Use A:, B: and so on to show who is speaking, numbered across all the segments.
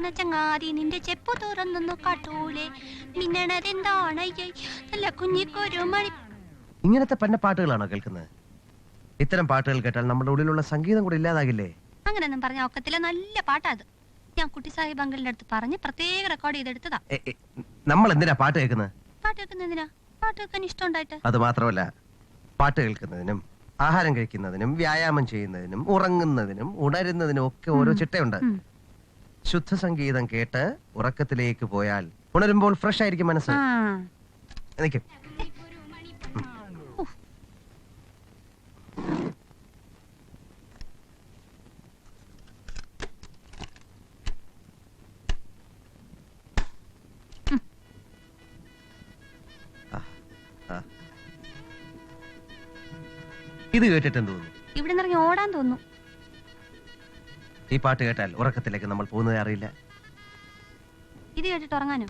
A: മിന്നണ ചങ്ങാതി നിന്റെ ചെപ്പു തുറന്നു കാട്ടൂലേ മിന്നണതെന്താണ് നല്ല കുഞ്ഞിക്കൊരു മണി.
B: ഇങ്ങനത്തെ പെണ്ണ പാട്ടുകളാണോ കേൾക്കുന്നത്? ഇത്തരം പാട്ടുകൾ കേട്ടാൽ നമ്മുടെ ഉള്ളിലുള്ള സംഗീതം കൂടി ഇല്ലാതാകില്ലേ?
A: അങ്ങനെയൊന്നും പറഞ്ഞ ഒക്കത്തില്ല, നല്ല പാട്ടാ അത്. ഞാൻ കുട്ടി സാഹിബ് അങ്കിളിന്റെ അടുത്ത് പറഞ്ഞ് പ്രത്യേക റെക്കോർഡ് ചെയ്തെടുത്തതാ.
B: നമ്മൾ എന്തിനാ പാട്ട് കേൾക്കുന്നത്?
A: പാട്ട് കേൾക്കുന്നതിനാ? പാട്ട് കേൾക്കാൻ ഇഷ്ടം ഉണ്ടായിട്ട്.
B: അത് മാത്രമല്ല, പാട്ട് കേൾക്കുന്നതിനും ആഹാരം കഴിക്കുന്നതിനും വ്യായാമം ചെയ്യുന്നതിനും ഉറങ്ങുന്നതിനും ഉണരുന്നതിനും ഒക്കെ ഓരോ ചിട്ടയുണ്ട്. ശുദ്ധ സംഗീതം കേട്ട് ഉറക്കത്തിലേക്ക് പോയാൽ ഉണരുമ്പോൾ ഫ്രഷ് ആയിരിക്കും മനസ്സ്. എനിക്ക് ഇത് കേട്ടിട്ട് എന്ത് തോന്നുന്നു?
A: ഇവിടെ ഇറങ്ങി ഓടാൻ തോന്നുന്നു.
B: ഈ പാട്ട് കേട്ടാൽ ഉറക്കത്തിലേക്ക് നമ്മൾ പോകുന്നത് അറിയില്ല.
A: ഇത് കേട്ടിട്ട് ഉറങ്ങാനോ?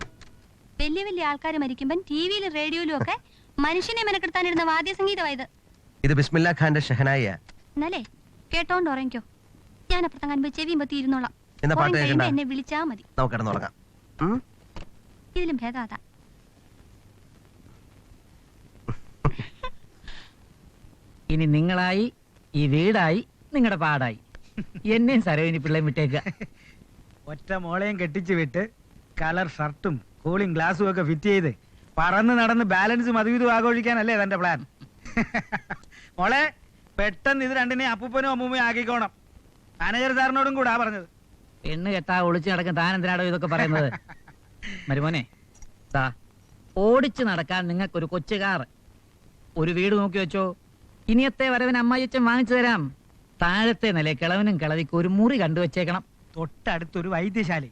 A: വലിയ വലിയ ആൾക്കാർ മരിക്കുമ്പോ ടിവിയിലും റേഡിയോയിലും ഒക്കെ മനുഷ്യനെ മെനക്കെടുത്താനിരുന്ന വാദ്യസംഗീതമായത്.
B: ഇത് ബിസ്മില്ലാ ഖാന്റെ ഷഹനായ.
A: എന്നാലേ കേട്ടോണ്ട് ഉറങ്ങിക്കോ. ഞാൻ അപ്പുറത്തങ്ങാൻ പോയി ചെവിയും പത്തി ഇരുന്നോളാം. എന്നെ വിളിച്ചാ മതി.
B: നമുക്ക് കിടന്നുറങ്ങാം.
A: ഇതിലും ഭേദം അതാ.
C: ഇനി നിങ്ങളായി, ഈ വീടായി, നിങ്ങളുടെ പാടായി. എന്നെയും സരോജിനി പിള്ളയും വിട്ടേക്ക.
D: ഒറ്റ മോളെയും കെട്ടിച്ചു വിട്ട് കളർ ഷർട്ടും കൂളിംഗ് ഗ്ലാസും ഒക്കെ ഫിറ്റ് ചെയ്ത് പറന്ന് നടന്ന് ബാലൻസ് മധുവിധം ആഘോഷിക്കാനല്ലേ തന്റെ പ്ലാൻ? മോളെ, പെട്ടെന്ന് ഇത് രണ്ടിനെ അപ്പൂപ്പനും അമ്മൂമ്മയും ആക്കിക്കോണം. മാനേജർ സാറിനോടും കൂടാ പറഞ്ഞത്.
C: പെണ്ണ് കെട്ടാ ഒളിച്ചു നടക്കാൻ താൻ എന്തിനാടോ ഇതൊക്കെ പറയുന്നത്? മരുമോനെ, ദാ ഓടിച്ചു നടക്കാൻ നിങ്ങൾക്കൊരു കൊച്ചു കാർ, ഒരു വീട് നോക്കി വെച്ചോ. ഇനിയത്തെ വരവിന് അമ്മായിച്ചൻ വാങ്ങിച്ചു തരാം. താഴത്തെ നില കിളവനും കിളവിക്ക് ഒരു മുറി കണ്ടുവച്ചേക്കണം.
D: തൊട്ടടുത്തൊരു വൈദ്യശാല.